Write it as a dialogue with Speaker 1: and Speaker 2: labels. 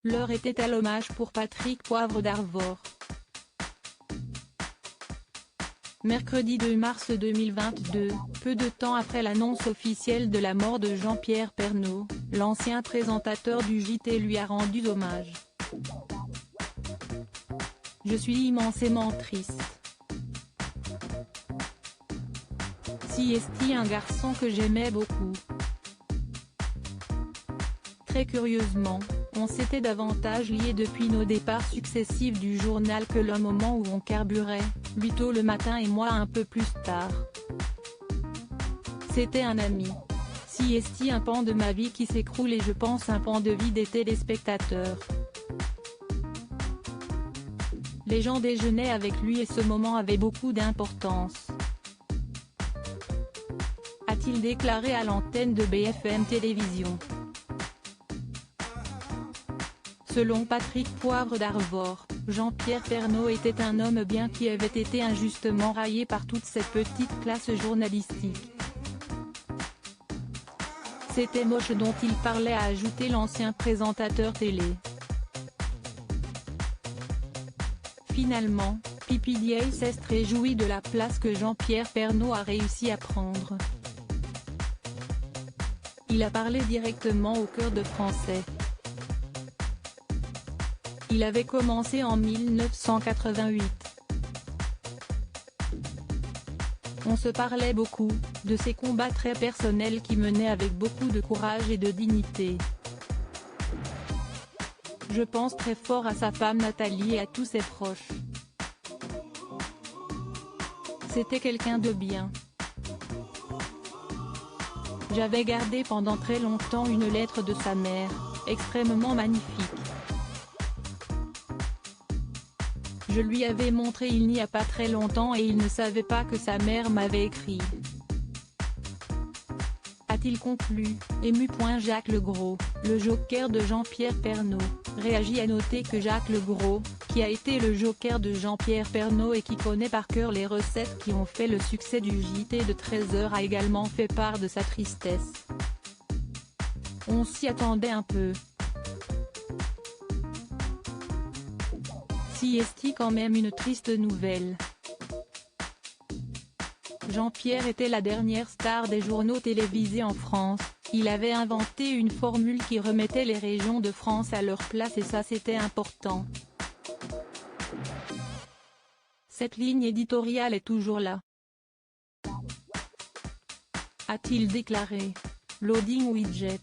Speaker 1: L'heure était à l'hommage pour Patrick Poivre d'Arvor. Mercredi 2 mars 2022, peu de temps après l'annonce officielle de la mort de Jean-Pierre Pernaut, l'ancien présentateur du JT lui a rendu hommage. Je suis immensément triste. CST, un garçon que j'aimais beaucoup. Très curieusement, on s'était davantage liés depuis nos départs successifs du journal que le moment où on carburait, lui tôt le matin et moi un peu plus tard. C'était un ami. CST, un pan de ma vie qui s'écroule et je pense un pan de vie des téléspectateurs. Les gens déjeunaient avec lui et ce moment avait beaucoup d'importance, a-t-il déclaré à l'antenne de BFM Télévision. Selon Patrick Poivre d'Arvor, Jean-Pierre Pernaut était un homme bien qui avait été injustement raillé par toute cette petite classe journalistique. C'était moche dont il parlait, a ajouté l'ancien présentateur télé. Finalement, PPDA s'est réjoui de la place que Jean-Pierre Pernaut a réussi à prendre. Il a parlé directement au cœur de Français. Il avait commencé en 1988. On se parlait beaucoup, de ses combats très personnels qu'il menait avec beaucoup de courage et de dignité. Je pense très fort à sa femme Nathalie et à tous ses proches. C'était quelqu'un de bien. J'avais gardé pendant très longtemps une lettre de sa mère, extrêmement magnifique. Je lui avais montré il n'y a pas très longtemps et il ne savait pas que sa mère m'avait écrit. A-t-il conclu, ému. Jacques Legros, le joker de Jean-Pierre Pernaut, réagit à noter que Jacques Legros, qui a été le joker de Jean-Pierre Pernaut et qui connaît par cœur les recettes qui ont fait le succès du JT de 13h, a également fait part de sa tristesse. On s'y attendait un peu. CST, quand même une triste nouvelle. Jean-Pierre était la dernière star des journaux télévisés en France, il avait inventé une formule qui remettait les régions de France à leur place et ça c'était important. Cette ligne éditoriale est toujours là, a-t-il déclaré. Loading widget.